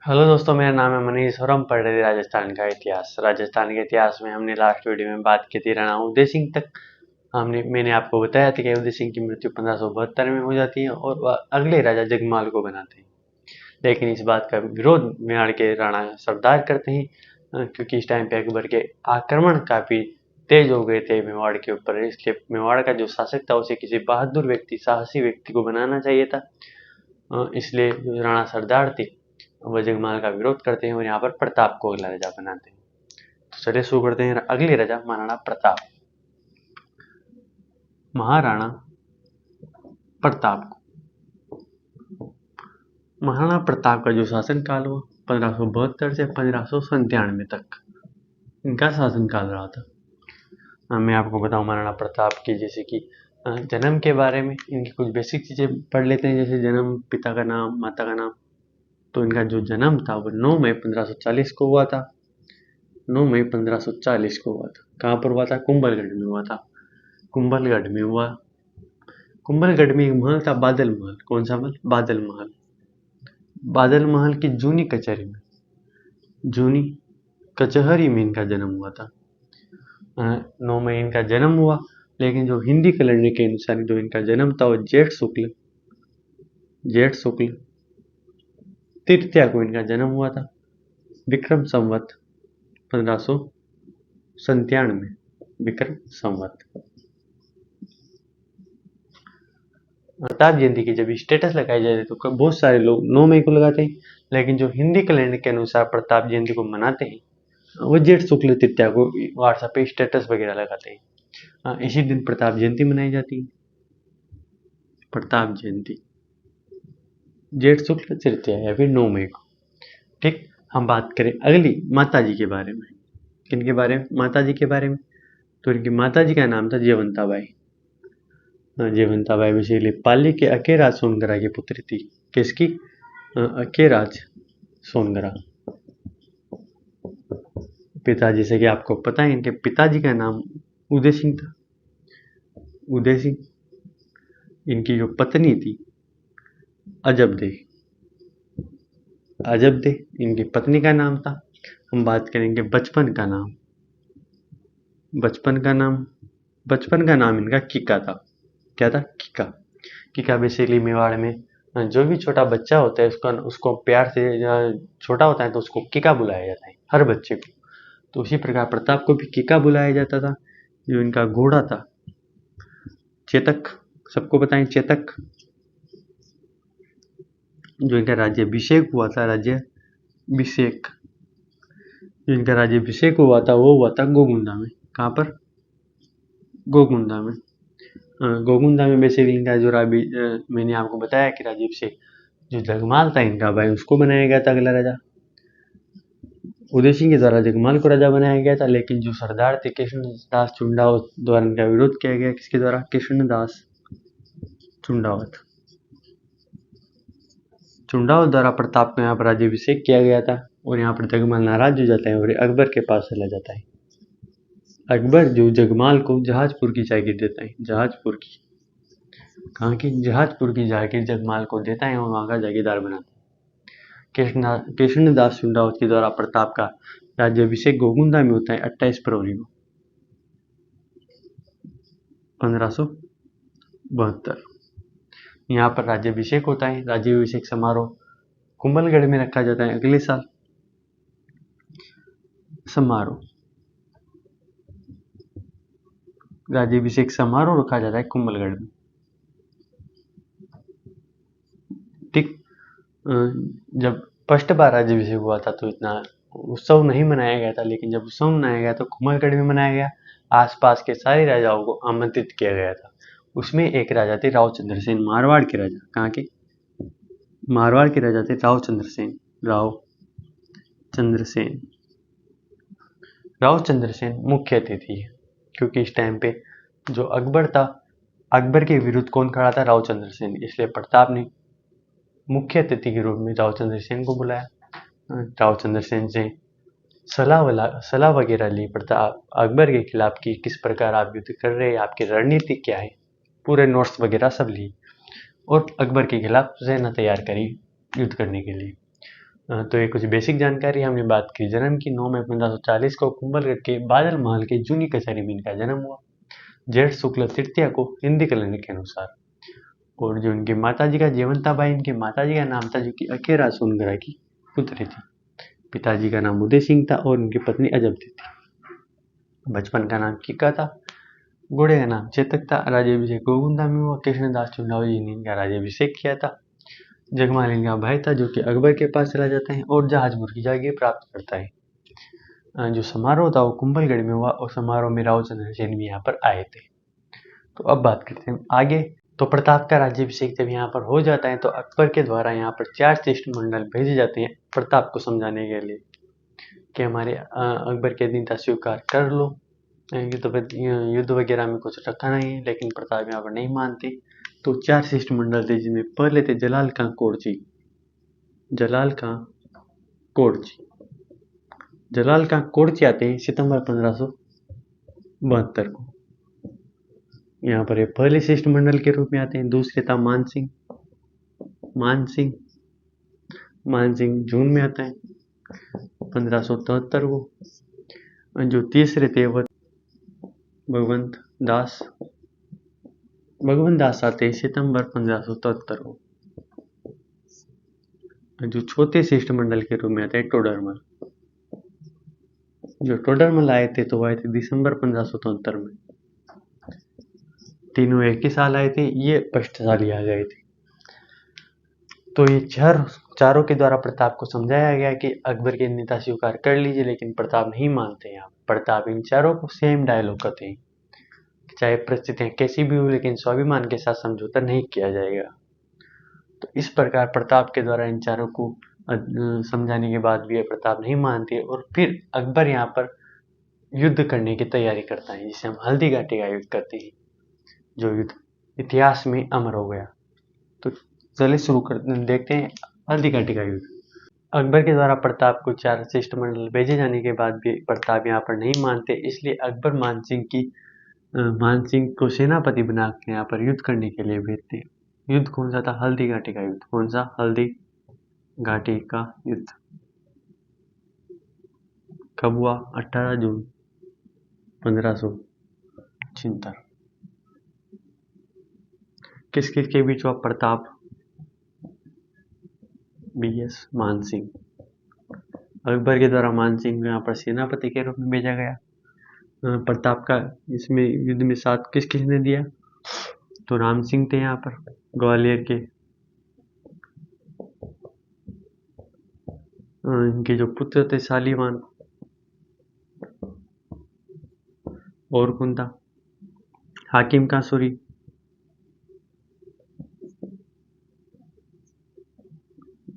Hello दोस्तों, मेरा नाम है मनीष और हम पढ़ रहे थे राजस्थान का इतिहास। राजस्थान के इतिहास में हमने लास्ट वीडियो में बात की थी राणा उदय सिंह तक। मैंने आपको बताया था कि उदय सिंह की मृत्यु 1572 में हो जाती है और वह अगले राजा जगमाल को बनाते हैं। लेकिन इस बात का विरोध मेवाड़ के राणा सरदार करते हैं, क्योंकि इस टाइम पे अकबर के आक्रमण काफी तेज हो गए थे मेवाड़ के ऊपर। इसलिए मेवाड़ का जो शासक था उसे किसी बहादुर व्यक्ति, साहसी व्यक्ति को बनाना चाहिए था। इसलिए जो राणा सरदार थे वह जगमाल का विरोध करते हैं और यहाँ पर प्रताप को अगला राजा बनाते हैं। तो चलिए शुरू करते हैं। अगले राजा महाराणा प्रताप। महाराणा प्रताप महाराणा प्रताप का जो शासन काल हुआ 1572 से 1597 तक इनका शासन काल रहा था। मैं आपको बताऊं महाराणा प्रताप की जैसे कि जन्म के बारे में इनकी कुछ बेसिक चीजें पढ़ लेते हैं, जैसे जन्म, पिता का नाम, माता का नाम। तो इनका जो जन्म था वो 9 मई 1540 को हुआ था। 9 मई 1540 को हुआ था। कहाँ पर हुआ था? कुंभलगढ़ में हुआ था। कुंभलगढ़ में हुआ। कुंभलगढ़ में एक महल था, बादल महल। कौन सा महल? बादल महल। बादल महल की जूनी कचहरी में, जूनी कचहरी में इनका जन्म हुआ था। 9 मई इनका जन्म हुआ, लेकिन जो हिंदी कैलेंडर के अनुसार जो इनका जन्म था वो जेठ शुक्ल तृतीया को इनका जन्म हुआ था। विक्रम संवत 1597 विक्रम संवत। प्रताप जयंती की जब स्टेटस लगाई जाती है तो बहुत सारे लोग 9 मई को लगाते हैं, लेकिन जो हिंदी कैलेंडर के अनुसार प्रताप जयंती को मनाते हैं वो जेठ शुक्ल तृतीया को व्हाट्सएप पे स्टेटस वगैरह लगाते हैं। इसी दिन प्रताप जयंती मनाई जाती है। प्रताप जयंती जेठ शुक्ल तृतीया या फिर 9 मई को। ठीक, हम बात करें अगली माता जी के बारे में। किनके बारे में? माता जी के बारे में। तो इनकी माता जी का नाम था जयवंताबाई। जयवंताबाई बेसिकली पाली के अकेराज सोनगरा की पुत्री थी। किसकी? अकेराज सोनगरा। पिताजी से कि आपको पता है इनके पिताजी का नाम उदय सिंह था। उदय सिंह। इनकी जो पत्नी थी अजब दे। अजब दे इनकी पत्नी का नाम था। हम बात करेंगे बचपन का नाम। बचपन का नाम इनका किका था। क्या था? किका। किका बेसिकली मेवाड़ में जो भी छोटा बच्चा होता है उसको प्यार से, छोटा होता है तो उसको किका बुलाया जाता है, हर बच्चे को। तो उसी प्रकार प्रताप को भी किका बुलाया जाता था। जो इनका घोड़ा था चेतक, सबको बताएं चेतक। जो इनका राज्याभिषेक हुआ था, राज्याभिषेक जो इनका राज्याभिषेक हुआ था वो हुआ था गोगुंदा में। कहाँ पर? गोगुंदा में। गोगुंदा में बेसिकली इनका जो मैंने आपको बताया कि राज्याभिषेक जो जगमाल था इनका भाई उसको बनाया गया था अगला राजा। उदय सिंह के द्वारा जगमाल को राजा बनाया गया था, लेकिन जो सरदार थे कृष्णदास चुंडावत द्वारा इनका विरोध किया गया। किसके द्वारा? कृष्णदास चुंडावत द्वारा प्रताप को यहाँ पर राज्याभिषेक किया गया था। और यहाँ पर जगमाल नाराज हो जाता है और अकबर के पास चला जाता है। अकबर जो जगमाल को जहाजपुर की जागीर देता है। जहाजपुर की, कहाँ की? जहाजपुर की जागीर जगमाल को देता है और वहाँ का जागीरदार बनाता है। कृष्णदास चुंडावत के द्वारा प्रताप का राज्याभिषेक गोगुंदा में होता है 28 फरवरी को 1572। यहाँ पर राज्याभिषेक होता है। राज्याभिषेक समारोह कुंभलगढ़ में रखा जाता है अगले साल। राज्याभिषेक समारोह रखा जाता है कुंभलगढ़ में। ठीक, जब फर्स्ट बार राज्याभिषेक हुआ था तो इतना उत्सव नहीं मनाया गया था, लेकिन जब उत्सव मनाया गया तो कुंभलगढ़ में मनाया गया। आसपास के सारे राजाओं को आमंत्रित किया गया था। उसमें एक राजा थे राव चंद्रसेन, मारवाड़ के राजा। कहाँ के? मारवाड़ के राजा थे राव चंद्रसेन। राव चंद्रसेन मुख्य अतिथि है, क्योंकि इस टाइम पे जो अकबर था, अकबर के विरुद्ध कौन खड़ा था? राव चंद्रसेन। इसलिए प्रताप ने मुख्य अतिथि के रूप में राव चंद्रसेन को बुलाया। राव चंद्रसेन से सलाह वगैरह ली प्रताप अकबर के खिलाफ कि किस प्रकार आप युद्ध कर रहे हैं, आपकी रणनीति क्या है, पूरे नोट्स वगैरह सब ली और अकबर के खिलाफ सेना तैयार करी युद्ध करने के लिए। तो ये कुछ बेसिक जानकारी हमने बात की जन्म की। 9 मई 1540 को कुंभलगढ़ के बादल महल के जूनी कचहरी में इनका जन्म हुआ, जेठ शुक्ल तृतीया को हिंदी कैलेंडर के अनुसार। और जो इनकी माताजी का जीवंताबाई, इनके माताजी का नाम था जो कि अखेरा सोनगरा की पुत्री थी। पिताजी का नाम उदय सिंह था और इनकी पत्नी अजबती थी। बचपन का नाम किक्का था, घोड़े का नाम चेतक था। राज्याभिषेक गोविंदा में हुआ। कृष्णदास चुंडाऊ जी ने इनका राज्याभिषेक किया था। जगमाल इनका भाई था जो कि अकबर के पास चला जाता है और जहाजपुर की जागीर प्राप्त करता है। जो समारोह था वो कुंभलगढ़ में हुआ और समारोह में राव चंद्र सेन भी यहाँ पर आए थे। तो अब बात करते हैं आगे। तो प्रताप का राज्याभिषेक जब यहाँ पर हो जाता है तो अकबर के द्वारा यहाँ पर 4 शिष्टमंडल भेजे जाते हैं प्रताप को समझाने के लिए कि हमारे अकबर के दिन स्वीकार कर लो, युद्ध वगैरह में कुछ रखा नहीं है। लेकिन प्रताप यहाँ पर नहीं मानते। तो 4 शिष्टमंडल थे जिसमें पहले थे जलाल खां कोरची। जलाल खां कोरची आते हैं सितंबर 1572 को। यहाँ पर ये पहले शिष्टमंडल के रूप में आते हैं। दूसरे था मान सिंह जून में आता है 1573 को। जो तीसरे थे वह भगवंत दास आते हैं सितंबर 1573 को। जो चौथे शिष्टमंडल के रूप में आते हैं टोडरमल। जो टोडरमल आए थे तो आए थे दिसंबर 1573 में। तीनों एक ही साल आए थे, ये पष्टशाली आ गए थे। तो ये चारों के द्वारा प्रताप को समझाया गया कि अकबर के नेता स्वीकार कर लीजिए, लेकिन प्रताप नहीं मानते हैं। प्रताप इन चारों को सेम डायलॉग कहते हैं, चाहे परिस्थितियां कैसी भी हो लेकिन स्वाभिमान के साथ समझौता नहीं किया जाएगा। तो इस प्रकार प्रताप के द्वारा इन चारों को समझाने के बाद भी प्रताप नहीं मानते और फिर अकबर यहाँ पर युद्ध करने की तैयारी करता है, जिसे हम हल्दी घाटी का युद्ध करते हैं, जो युद्ध इतिहास में अमर हो गया। तो चलिए शुरू करते देखते हैं हल्दी घाटी का युद्ध। अकबर के द्वारा प्रताप को 4 शिष्टमंडल भेजे जाने के बाद भी प्रताप यहाँ पर नहीं मानते, इसलिए अकबर मान सिंह को सेनापति बनाकर यहाँ पर युद्ध करने के लिए भेजते हैं। युद्ध कौन सा था? हल्दी घाटी का युद्ध। कौन सा? हल्दी घाटी का युद्ध। कब हुआ? 18 जून 1576। किस किस के बीच हुआ? प्रताप, BS मान सिंह। अकबर के द्वारा मान सिंह को यहाँ पर सेनापति के रूप में भेजा गया। प्रताप का इसमें युद्ध में साथ किस किस ने दिया? तो राम सिंह थे यहाँ पर ग्वालियर के। इनके जो पुत्र थे शालीवान। और कौन था? हाकिम कासूरी।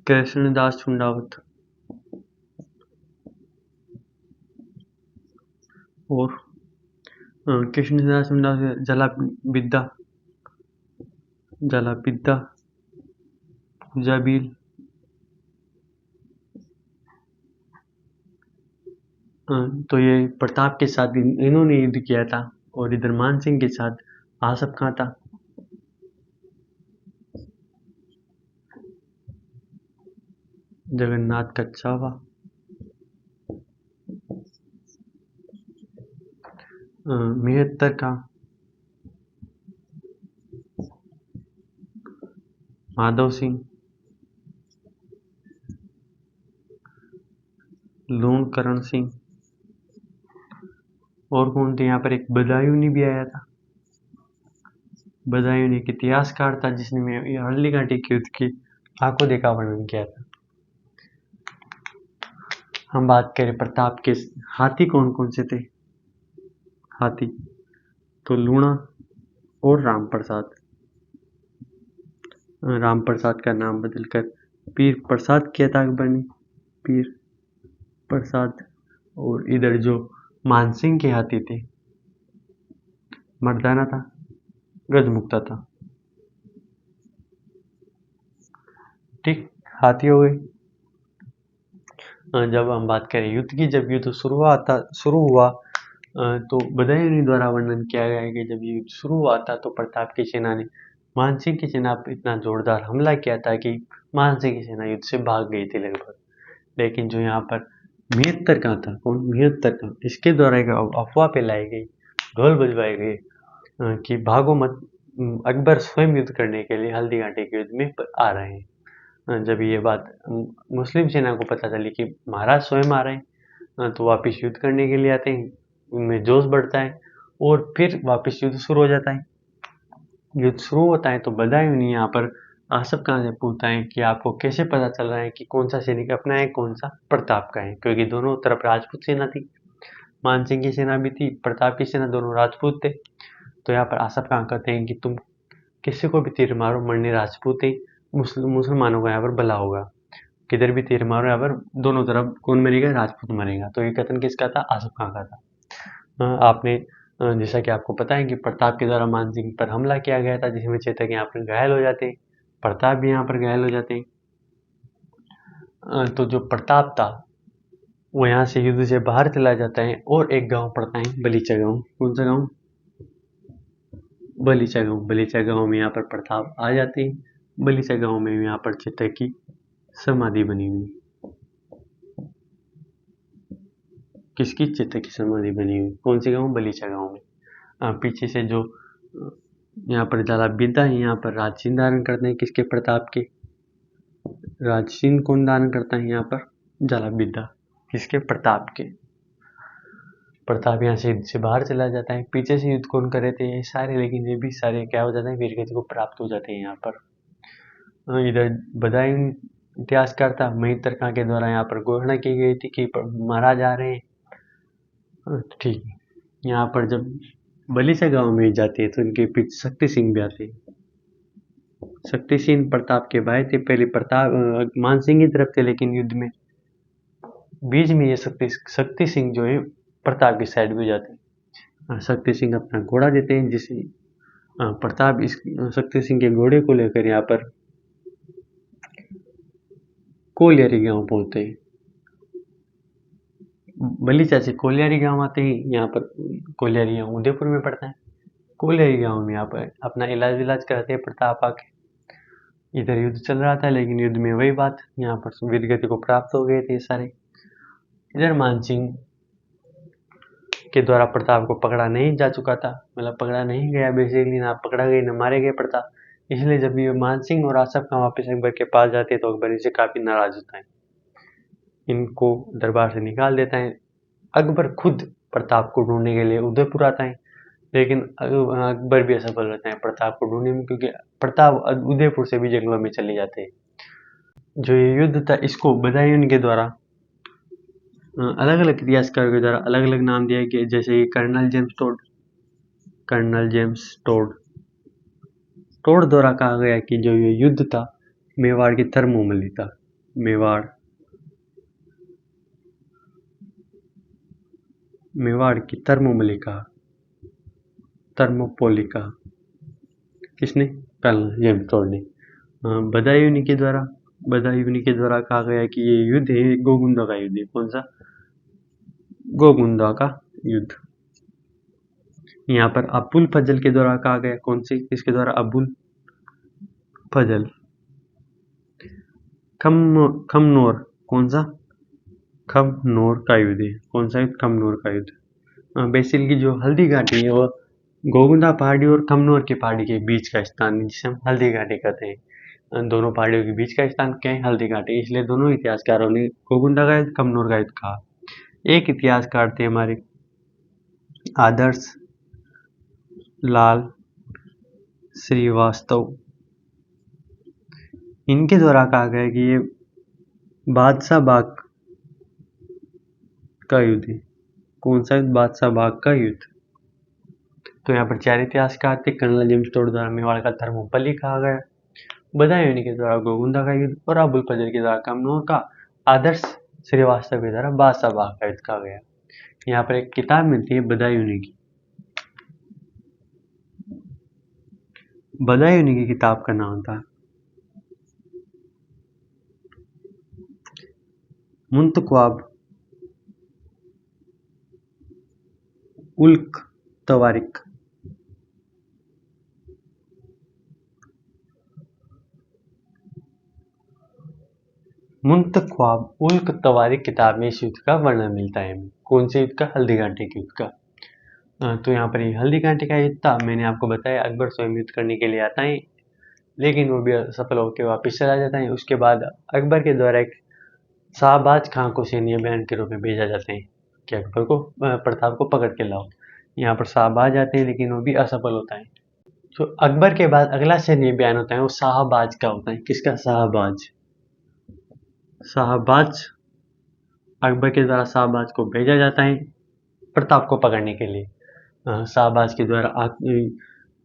कृष्णदास चुंडावत। और कृष्णदास चुंडावत, जलाबिद्दा, पूजाबील। तो ये प्रताप के साथ इन्होंने युद्ध किया था। और इधर मान सिंह के साथ आसफ खां था। जगन्नाथ कच्छावा, मेहत्तर का माधव सिंह, लूणकरण सिंह। और कौन थे यहाँ पर? एक बदायूनी भी आया था। बदायूनी एक इतिहासकार था जिसने हल्दी घाटी के युद्ध की आंखों देखा वर्णन किया था। हम बात करें प्रताप के हाथी कौन कौन से थे? हाथी तो लूणा और राम प्रसाद का नाम बदलकर पीर प्रसाद किया था अकबर ने, पीर प्रसाद। और इधर जो मानसिंह के हाथी थे, मर्दाना था, गजमुक्ता था। ठीक, हाथी हो गए। जब हम बात करें युद्ध की, जब युद्ध शुरू हुआ तो बदायूनी द्वारा वर्णन किया गया है कि जब ये युद्ध शुरू हुआ था तो प्रताप की सेना ने मानसिंह की सेना पर इतना जोरदार हमला किया था कि मानसिंह की सेना युद्ध से भाग गई थी लगभग। लेकिन जो यहाँ पर 73 का था, कौन 73 का, इसके द्वारा एक अफवाह फैलाई गई, ढोल बजवाए गए कि भागो मत, अकबर स्वयं युद्ध करने के लिए हल्दी घाटी के युद्ध में आ रहे हैं। जब ये बात मुस्लिम सेना को पता चली कि महाराज स्वयं आ रहे हैं, तो वापिस युद्ध करने के लिए आते हैं, उनमें जोश बढ़ता है और फिर वापिस युद्ध शुरू हो जाता है। युद्ध शुरू होता है तो बदायूं यहाँ पर आसफ खान से पूछता है कि आपको कैसे पता चल रहा है कि कौन सा सैनिक अपना है, कौन सा प्रताप का है, क्योंकि दोनों तरफ राजपूत सेना थी, मानसिंह की सेना भी थी, प्रताप की सेना, दोनों राजपूत थे। तो यहाँ पर आसफ खान कहते हैं कि तुम किसी को भी तीर मारो, मरने राजपूत है, मुसलमानों का यहाँ पर भला होगा, किधर भी तीर मारो यहाँ पर दोनों तरफ कौन मरेगा, राजपूत मरेगा। तो ये कथन किसका था, आसफ खान का था। आपने जैसा कि आपको पता है कि प्रताप के द्वारा मानसिंह पर हमला किया गया था, जिसमें चेतक यहाँ पर घायल हो जाते हैं, प्रताप भी यहाँ पर घायल हो जाते हैं। तो जो प्रताप था वो यहाँ से युद्ध से बाहर चला जाता है और एक गांव पड़ता है बलीचा गांव। कौन सा गांव, बलीचा गांव। बलीचा गांव में यहाँ पर प्रताप आ जाते हैं। बलीचा गांव में यहाँ पर चेतक की समाधि बनी हुई, किसकी, चेतक की समाधि बनी हुई। कौन सी गांव, बलीचा गांव में। पीछे से जो यहाँ पर ज्यादा विद्या है, यहाँ पर राजचिन्ह धारण करते हैं, किसके, प्रताप के। राजचिन्ह कौन धारण करता है यहाँ पर, ज्वाला विद्या, किसके, प्रताप के। प्रताप यहाँ से बाहर चला जाता है। पीछे से युद्ध कौन कर रहे थे, ये सारे, लेकिन ये भी सारे क्या हो जाते हैं, वीरगति को प्राप्त हो जाते हैं यहाँ पर। इधर बदायूं इतिहासकार था, महितरका के द्वारा यहाँ पर घोषणा की गई थी कि महाराज आ रहे हैं। ठीक है, यहाँ पर जब बलीचा गांव में जाते हैं तो इनके पीछे शक्ति सिंह भी आते हैं। शक्ति सिंह प्रताप के भाई थे, पहले प्रताप मान सिंह की तरफ थे, लेकिन युद्ध में बीच में ये शक्ति सिंह जो है प्रताप की साइड में जाते हैं। शक्ति सिंह अपना घोड़ा देते हैं, जिसे प्रताप इस शक्ति सिंह के घोड़े को लेकर यहाँ पर कोलियारी गांव पहुंचते हैं। बलीचा से कोलियारी गांव आते हैं। यहाँ पर कोलियारी गांव उदयपुर में पड़ता है। कोलियारी गांव में यहाँ पर अपना इलाज कराते हैं प्रताप आके। इधर युद्ध चल रहा था, लेकिन युद्ध में वही बात, यहाँ पर वीरगति को प्राप्त हो गए थे सारे। इधर मानसिंह के द्वारा प्रताप को पकड़ा नहीं जा चुका था, मतलब पकड़ा नहीं गया, बेसिकली ना पकड़ा गया ना मारे गए प्रताप। इसलिए जब ये मानसिंह और आसफ खान वापस अकबर के पास जाते हैं तो अकबर इनसे काफी नाराज होता है, इनको दरबार से निकाल देता है। अकबर खुद प्रताप को ढूंढने के लिए उदयपुर आता है, लेकिन अकबर भी असफल रहता है प्रताप को ढूंढने में, क्योंकि प्रताप उदयपुर से भी जंगलों में चले जाते हैं। जो ये युद्ध था इसको बदायूं के द्वारा अलग अलग इतिहासकारों के द्वारा अलग अलग नाम दिया गया, जैसे colonel James Tod. Colonel James Tod द्वारा कहा गया कि जो ये युद्ध था मेवाड़ की थर्मोमली था। मेवाड़ की थर्मोपोली का किसने, कर्नल जेम्स टोड ने। बदायूं के द्वारा कहा गया कि ये युद्ध है गोगुंदा का युद्ध है। कौन सा, गोगुंदा का युद्ध। यहाँ पर अबुल फजल के द्वारा कहा गया, कौन से, किसके द्वारा, अबुल फजल। खमनोर, कौन सा, खमनोर का युद्ध है। कौन सा युद्ध, खमनोर का युद्ध। बेसिकली जो हल्दी घाटी है वो गोगुंदा पहाड़ी और खमनोर की पहाड़ी के बीच का स्थान है, जिसे हम हल्दी घाटी कहते हैं। दोनों पहाड़ियों के बीच का स्थान क्या है, हल्दी घाटी। इसलिए दोनों इतिहासकारों ने गोगुंदा का युद्ध, खमनोर का युद्ध कहा। एक इतिहासकार थे हमारे आदर्श लाल श्रीवास्तव, इनके द्वारा कहा गया कि ये बादशाह बाग का युद्ध है। कौन सा युद्ध, बादशाह बाग का युद्ध। तो यहाँ पर चार इतिहासकार थे। कर्नल जेम्स टोड द्वारा मेवाड़ का थर्मोपली कहा गया, बदायूं के द्वारा गोगुंदा का युद्ध और अबुल फजल के द्वारा कमनौर का, आदर्श श्रीवास्तव के द्वारा बादशाह बाग का युद्ध कहा गया। यहाँ पर एक किताब मिलती है बदायूं की। बदायूं की किताब का नाम था मुंतख्वाब उल्क तवारिक। मुंतख ख्वाब उल्क तवारीख किताब में इस युद्ध का वर्णन मिलता है। कौन से युद्ध का? हल्दी घाटी के युद्ध का। तो यहाँ पर ये हल्दी घाटी का युद्ध था। मैंने आपको बताया अकबर स्वयं युद्ध करने के लिए आता है, लेकिन वो भी असफल होकर वापस चला जाता है। उसके बाद अकबर के द्वारा एक शाहबाज खां को सैन्य बयान के रूप में भेजा जाता है कि अकबर को प्रताप को पकड़ के लाओ। यहाँ पर शाहबाज आते हैं, लेकिन वो भी असफल होता है। तो अकबर के बाद अगला सैन्य बयान होता है वो शाहबाज का होता है। किसका? शाहबाज। शाहबाज अकबर के द्वारा शाहबाज को भेजा जाता है प्रताप को पकड़ने के लिए। शाहबाज के द्वारा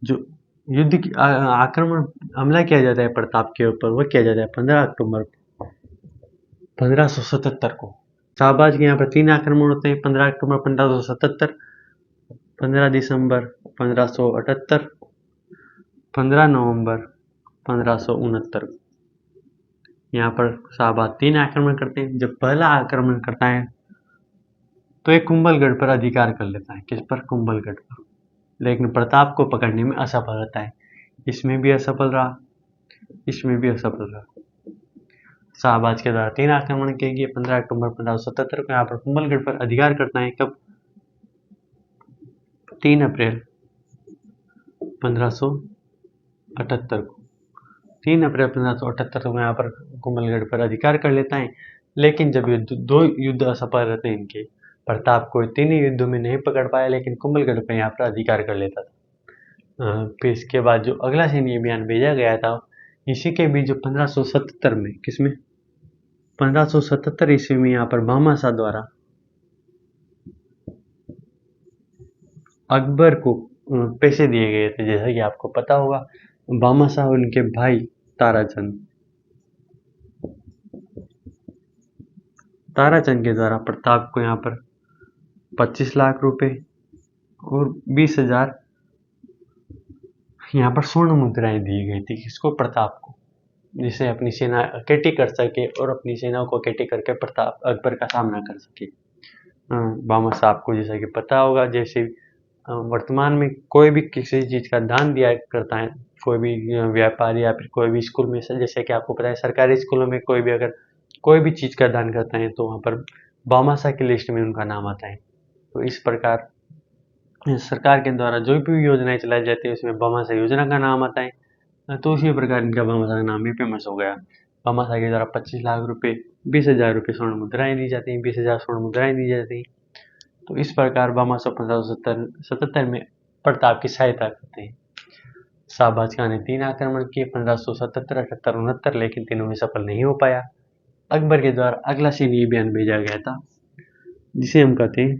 जो युद्ध की आक्रमण हमला किया जाता है प्रताप के ऊपर, वो किया जाता है 15 अक्टूबर 1577 को। शाहबाज के यहाँ पर 3 आक्रमण होते हैं: 15 अक्टूबर 1577, 15 दिसंबर 1578, 15 नवंबर 1569। यहाँ पर शाहबाज 3 आक्रमण करते हैं। जब पहला आक्रमण करता है तो एक कुंभलगढ़ पर अधिकार कर लेता है। किस पर? कुंभलगढ़ पर। लेकिन प्रताप को पकड़ने में असफल रहता है। इसमें भी असफल रहा, इसमें भी असफल रहा। शाहबाज के द्वारा 3 आक्रमण किए गए 15 अक्टूबर 1577 को। यहाँ पर कुंभलगढ़ पर अधिकार करता है कब? 3 अप्रैल 1578 को। 3 अप्रैल 1578 को यहाँ पर कुंभलगढ़ पर अधिकार कर लेता है। लेकिन जब दो युद्ध असफल रहते हैं इनके, प्रताप को 3 युद्धों में नहीं पकड़ पाया, लेकिन कुंभलगढ़ पर यहाँ पर अधिकार कर लेता था। फिर इसके बाद जो अगला सैन्य अभियान भेजा गया था, इसी के बीच जो 1577 में, किसमें? 1577 ईस्वी में यहाँ पर भामा शाह द्वारा अकबर को पैसे दिए गए थे। जैसा कि आपको पता होगा, भामा शाह उनके भाई ताराचंद के द्वारा प्रताप को यहाँ पर 25 लाख रुपए और 20,000 यहाँ पर स्वर्ण मुद्राएं दी गई थी। किसको? प्रताप को, जिसे अपनी सेना इकट्ठी कर सके और अपनी सेनाओं को इकट्ठी करके प्रताप अकबर का सामना कर सके। भामा शाह को जैसा कि पता होगा, जैसे वर्तमान में कोई भी किसी चीज़ का दान दिया करता है, कोई भी व्यापारी या फिर कोई भी स्कूल में, जैसे कि आपको पता है सरकारी स्कूलों में कोई भी अगर कोई भी चीज़ का दान करता है तो वहाँ पर भामा शाह की लिस्ट में उनका नाम आता है। तो इस प्रकार सरकार के द्वारा जो भी योजनाएं चलाई जाती है उसमें भामा शाह योजना का नाम आता है। तो उसी प्रकार इनका भामा शाह का नाम भी फेमस हो गया। भामा शाह के द्वारा 25 लाख रुपए, 20,000 रुपये स्वर्ण मुद्राएं दी जाती हैं, 20,000 स्वर्ण मुद्राएं दी जाती हैं। तो इस प्रकार भामा शाह 1577 में प्रताप की सहायता करते हैं। शाहबाज खान ने 3 आक्रमण किए 1577, 78, 69, लेकिन तीनों में सफल नहीं हो पाया। अकबर के द्वारा अगला सैन्य अभियान भेजा गया था, जिसे हम कहते हैं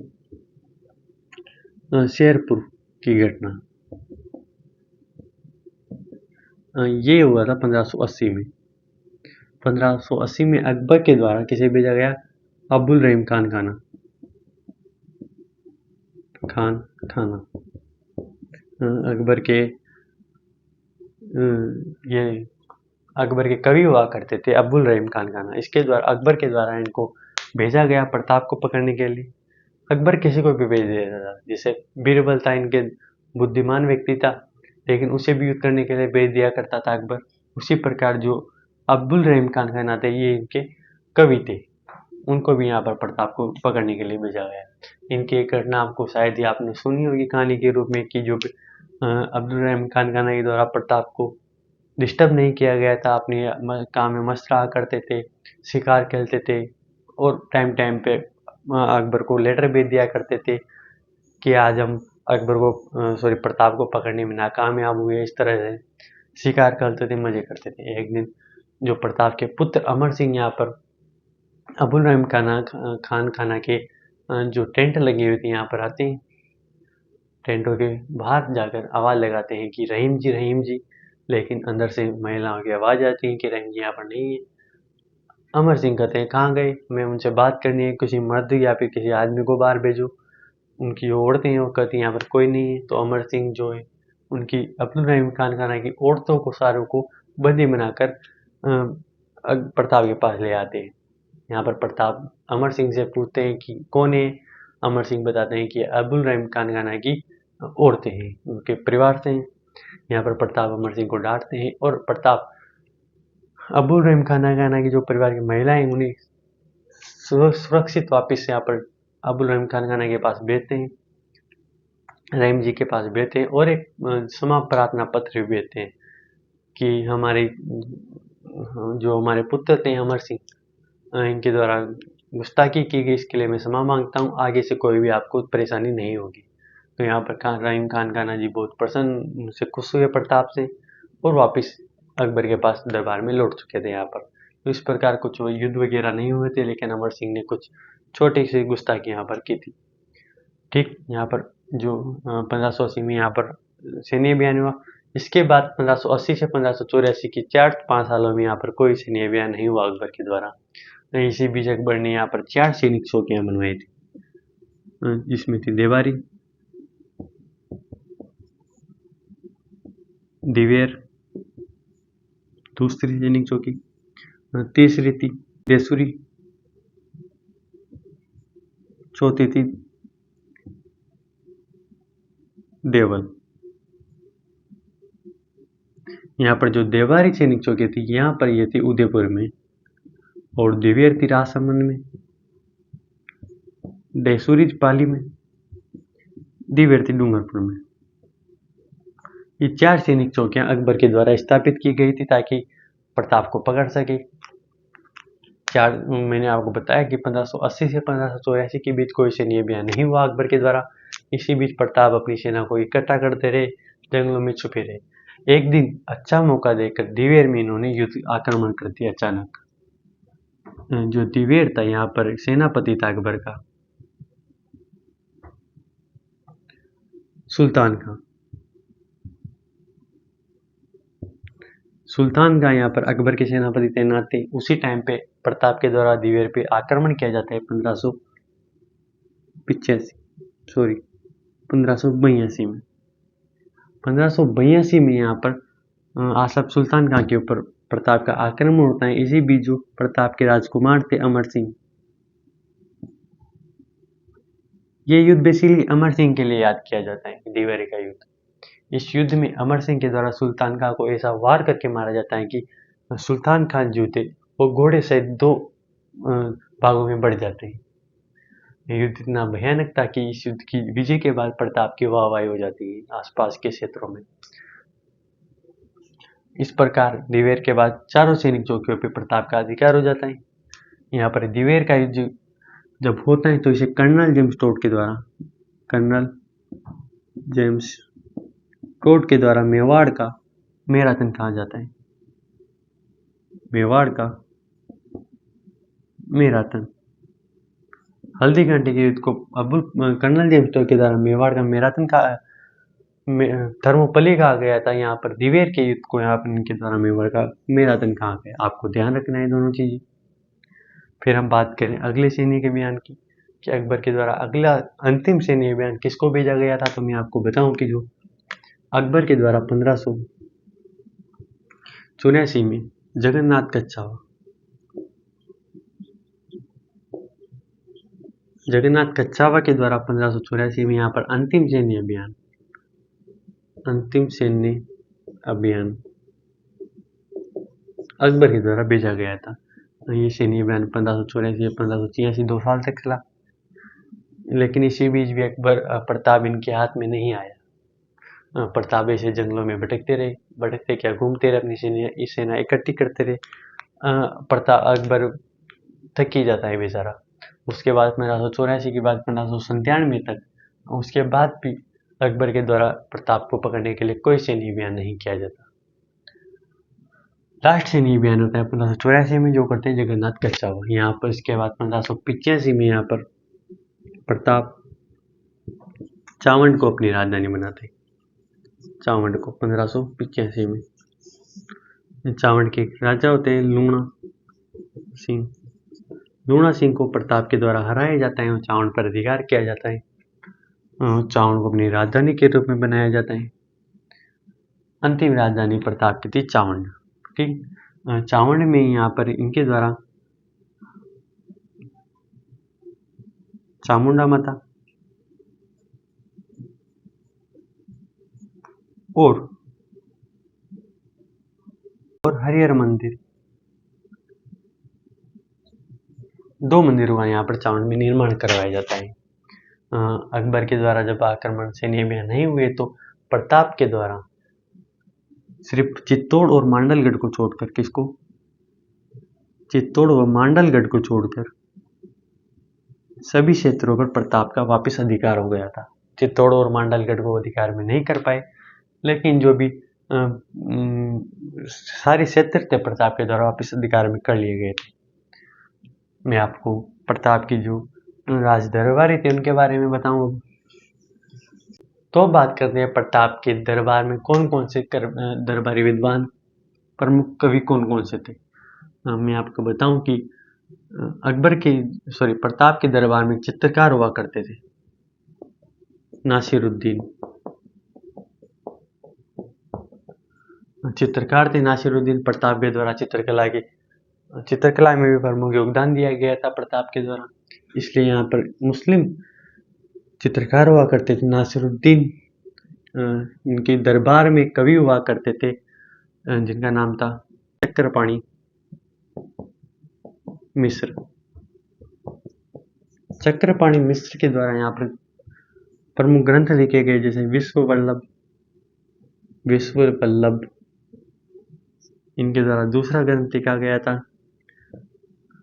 शेरपुर की घटना। ये हुआ था 1580 में। 1580 में अकबर के द्वारा किसे भेजा गया? अब्दुल रहीम खाना। अकबर के ये अकबर के कवि हुआ करते थे अब्दुल रहीम खाना। इसके द्वारा अकबर के द्वारा इनको भेजा गया प्रताप को पकड़ने के लिए। अकबर किसी को भी भेज देता था, जैसे बीरबल था इनके बुद्धिमान व्यक्ति था, लेकिन उसे भी युद्ध करने के लिए भेज दिया करता था अकबर। उसी प्रकार जो अब्दुल रहीम खान थे, ये इनके कवि थे, उनको भी यहाँ पर प्रताप को पकड़ने के लिए भेजा गया। इनकी एक घटना आपको शायद ही आपने सुनी होगी कहानी के रूप में, कि जो अब्दुल रहीम खान के द्वारा प्रताप को डिस्टर्ब नहीं किया गया था, अपने काम में मस्त रहा करते थे, शिकार खेलते थे और टाइम टाइम पे अकबर को लेटर भेज दिया करते थे कि आज हम प्रताप को पकड़ने में नाकामयाब हुए। इस तरह से शिकार करते थे, मजे करते थे। एक दिन जो प्रताप के पुत्र अमर सिंह यहाँ पर अब्दुल रहीम खाना के जो टेंट लगी हुई थी यहाँ पर आते हैं, टेंटों के बाहर जाकर आवाज़ लगाते हैं कि रहीम जी, लेकिन अंदर से महिलाओं की आवाज़ आती है कि रहीम जी यहाँ पर नहीं है। अमर सिंह कहते हैं कहाँ गए, मैं उनसे बात करनी है, किसी मर्द या फिर किसी आदमी को बाहर भेजो। उनकी औरतें हैं, वो कहती हैं यहाँ पर कोई नहीं है। तो अमर सिंह जो है उनकी अब्दुल रहीम खाना की औरतों को सारों को बंदी बनाकर प्रताप के पास ले आते हैं। यहाँ पर प्रताप अमर सिंह से पूछते हैं कि कौन है। अमर सिंह बताते हैं कि अब्दुल रहीम खाना की औरतें हैं, उनके परिवार से हैं। यहाँ पर प्रताप अमर सिंह को डांटते हैं और प्रताप अबुल रहीम खाना की जो परिवार की महिलाएं उन्हें सुरक्षित वापस यहाँ पर अबुल रहीम खाना के पास भेजते हैं, रहीम जी के पास भेजते हैं और एक क्षमा प्रार्थना पत्र भी भेजते हैं कि हमारे जो हमारे पुत्र थे अमर सिंह, इनके द्वारा गुस्ताखी की गई, इसके लिए मैं क्षमा मांगता हूँ, आगे से कोई भी आपको परेशानी नहीं होगी। तो यहाँ पर रहीम खान कान्हा जी बहुत प्रसन्न से खुश हुए प्रताप से और वापस अकबर के पास दरबार में लौट चुके थे यहाँ पर। तो इस प्रकार कुछ युद्ध वगैरह नहीं हुए थे, लेकिन अमर सिंह ने कुछ छोटी सी गुस्ताखी यहाँ पर की थी। ठीक, यहाँ पर जो 1580 में यहाँ पर सैन्य अभियान हुआ। इसके बाद 1580 से 1584 की 4-5 सालों में यहाँ पर कोई सैन्य अभियान नहीं हुआ अकबर के द्वारा। इसी बीच अकबर ने यहाँ पर 4 सैनिक चौकियां बनवाई थी, जिसमें थी देवारी, दिवेर, दूसरी सैनिक चौकी, तीसरी थी देसुरी, चौथी थी देवल। यहाँ पर जो देवारी सैनिक चौकी थी यहाँ पर ये थी उदयपुर में, और दिवेर थी राजसमंद में, देसुरी पाली में, दिवेर थी डूंगरपुर में। ये 4 सैनिक चौकियां अकबर के द्वारा स्थापित की गई थी ताकि प्रताप को पकड़ सके। मैंने आपको बताया कि 1580 से 1584 के बीच कोई सैन्य अभियान नहीं हुआ अकबर के द्वारा। इसी बीच प्रताप अपनी सेना को इकट्ठा करते रहे, जंगलों में छुपे रहे। एक दिन अच्छा मौका देकर दिवेर में इन्होंने युद्ध आक्रमण कर दिया अचानक। जो दिवेर था यहाँ पर सेनापति था अकबर का, सुल्तान का यहाँ पर अकबर के सेनापति तैनात थे। उसी टाइम पे प्रताप के द्वारा दिवेर पे आक्रमण किया जाता है 1582 में। 1582 में यहाँ पर आसफ सुल्तान खां के ऊपर प्रताप का आक्रमण होता है। इसी बीच जो प्रताप के राजकुमार थे अमर सिंह, ये युद्ध बेसिकली अमर सिंह के लिए याद किया जाता है, दिवेर का युद्ध। इस युद्ध में अमर सिंह के द्वारा सुल्तान खां को ऐसा वार करके मारा जाता है कि सुल्तान खान जो थे वो घोड़े से 2 भागों में बढ़ जाते हैं। युद्ध इतना भयानक था कि इस युद्ध की विजय के बाद प्रताप की वाहवाही हो जाती है आसपास के क्षेत्रों में। इस प्रकार दिवेर के बाद चारों सैनिक चौकियों पर प्रताप का अधिकार हो जाता है। यहाँ पर दिवेर का युद्ध जब होता है तो इसे कर्नल जेम्स टोड के द्वारा मेवाड़ का मैराथन कहा जाता है। मेवाड़ का मैराथन, हल्दी घाटी के युद्ध को कर्नल जेम्स टोड के द्वारा मेवाड़ का मैराथन का थर्मोपली कहा गया था। यहाँ पर दिवेर के युद्ध को यहाँ पर इनके द्वारा मेवाड़ का मैराथन कहा गया। आपको ध्यान रखना है दोनों चीजें। फिर हम बात करें अगले सैनिक अभियान की कि अकबर के द्वारा अगला अंतिम सैन्य अभियान किसको भेजा गया था। तो मैं आपको बताऊं कि जो अकबर के द्वारा 1584 में जगन्नाथ कच्छावा के द्वारा 1584 में यहाँ पर अंतिम सैन्य अभियान अकबर के द्वारा भेजा गया था। ये सैन्य अभियान 1584-1586 2 साल तक चला, लेकिन इसी बीच भी अकबर प्रताप इनके हाथ में नहीं आया। प्रताप ऐसे जंगलों में भटकते क्या घूमते रहे, अपनी सेना इकट्ठी करते रहे। प्रताप अकबर थक ही जाता है बेचारा। उसके बाद 1584 के बाद 1597 तक, उसके बाद भी अकबर के द्वारा प्रताप को पकड़ने के लिए कोई सैन्य अभियान नहीं किया जाता। लास्ट सैन्य अभियान होता है 1584 में, जो करते हैं जगन्नाथ कच्छावा। यहाँ पर इसके बाद 1585 में यहाँ पर प्रताप चावंड को अपनी राजधानी बनाते हैं। चावंड को 1585 में, चावंड के राजा होते हैं लूणा सिंह को प्रताप के द्वारा हराया जाता है और चावंड पर अधिकार किया जाता है। चावंड को अपनी राजधानी के रूप में बनाया जाता है। अंतिम राजधानी प्रताप की थी चावंड। ठीक, चावंड में यहाँ पर इनके द्वारा चामुंडा माता और हरिहर मंदिर 2 मंदिरों का यहाँ पर चावंड में निर्माण करवाया जाता है। अकबर के द्वारा जब आक्रमण सैन्य अभियान नहीं हुए तो प्रताप के द्वारा सिर्फ चित्तौड़ और मांडलगढ़ को छोड़कर, किसको? चित्तौड़ और मांडलगढ़ को छोड़कर सभी क्षेत्रों पर प्रताप का वापस अधिकार हो गया था। चित्तौड़ और मांडलगढ़ को अधिकार में नहीं कर पाए, लेकिन जो भी सारे क्षेत्र थे प्रताप के द्वारा वापस अधिकार में कर लिए गए थे। मैं आपको प्रताप की जो राज दरबारी थे उनके बारे में बताऊं। तो बात करते हैं प्रताप के दरबार में कौन कौन से दरबारी विद्वान, प्रमुख कवि कौन कौन से थे। मैं आपको बताऊं कि प्रताप के दरबार में चित्रकार हुआ करते थे नासिरुद्दीन। चित्रकार थे नासिरुद्दीन। प्रताप के द्वारा चित्रकला में भी प्रमुख योगदान दिया गया था प्रताप के द्वारा, इसलिए यहाँ पर मुस्लिम चित्रकार हुआ करते थे नासिरुद्दीन। इनके दरबार में कवि हुआ करते थे जिनका नाम था चक्रपाणि मिश्र। चक्रपाणि मिश्र के द्वारा यहाँ पर प्रमुख ग्रंथ लिखे गए, जैसे विश्व वल्लभ। इनके द्वारा दूसरा ग्रंथ लिखा गया था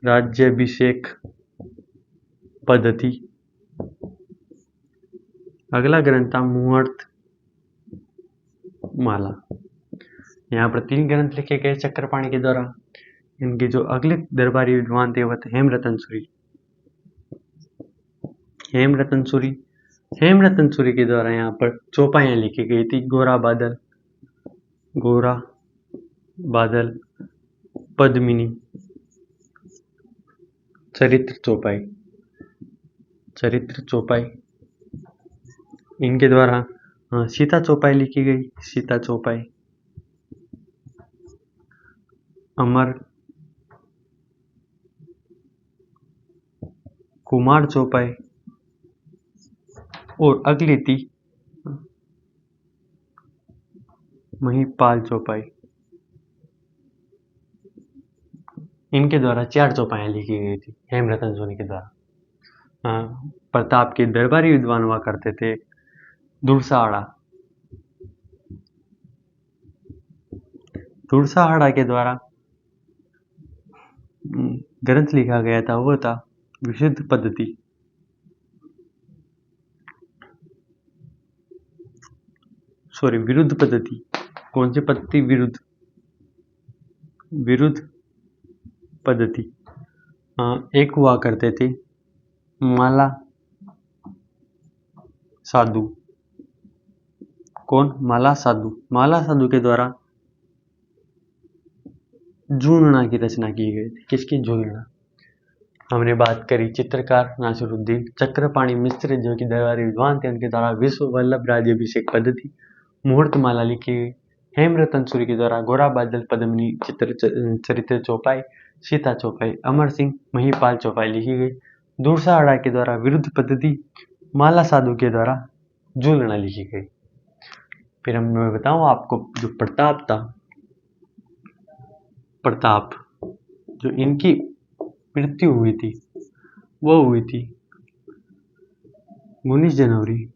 राज्याभिषेक पद्धति। अगला ग्रंथ था मुहूर्त माला। यहाँ पर 3 ग्रंथ लिखे गए चक्रपाणि के द्वारा। इनके जो अगले दरबारी विद्वान थे वह थे हेमरतन सूरी के द्वारा यहाँ पर चौपाइयाँ लिखी गई थी। गोरा बादल, पद्मिनी, चरित्र चौपाई। इनके द्वारा सीता चौपाई लिखी गई। सीता चौपाई, अमर कुमार चौपाई और अगली थी महिपाल चौपाई। इनके द्वारा 4 चौपाइयाँ लिखी गई थी हेमरतन सूरी के द्वारा। प्रताप के दरबारी विद्वान हुआ करते थे दुर्साहड़ा के द्वारा ग्रंथ लिखा गया था वो था विरुद्ध पद्धति। कौन सी पद्धति? विरुद्ध पद्धति। एक हुआ करते थे माला साधु। कौन? माला साधु के द्वारा जूलना की रचना की गई थी। किसकी? जूलना। हमने बात करी चित्रकार नासिरुद्दीन। चक्रपाणि मिश्र जो कि दरबारी विद्वान थे, उनके द्वारा विश्व वल्लभ राज्याभिषेक पद्धति, मुहूर्त माला लिखी गई। हेमरतन सूरी के द्वारा गोरा बादल, पद्मिनी, चरित्र चौपाई, सीता चौपाई, अमर सिंह महिपाल चौपाई लिखी गई। दुर्साहड़ा के द्वारा विरुद्ध पद्धति, माला साधु के द्वारा जूलना लिखी गई। फिर मैं बताऊं आपको, जो प्रताप जो इनकी मृत्यु हुई थी वो हुई थी 19 जनवरी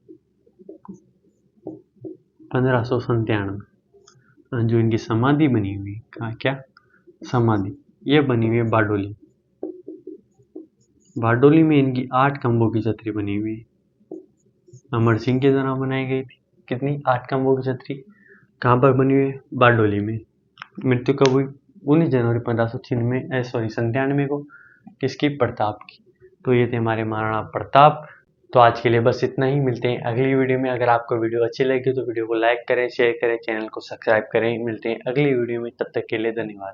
1597। जो इनकी समाधि बनी हुई, क्या समाधि? ये बनी हुई है बारडोली में इनकी 8 खंभों की छतरी बनी हुई है। अमर सिंह के द्वारा बनाई गई थी। कितनी? 8 खंभों की छतरी। कहाँ पर बनी हुई है? बारडोली में। मृत्यु कब हुई? 19 जनवरी 1597 को। किसकी? प्रताप की। तो ये थे हमारे महाराणा प्रताप। तो आज के लिए बस इतना ही। मिलते हैं अगली वीडियो में। अगर आपको वीडियो अच्छी लगी तो वीडियो को लाइक करें, शेयर करें, चैनल को सब्सक्राइब करें। मिलते हैं अगली वीडियो में, तब तक के लिए धन्यवाद।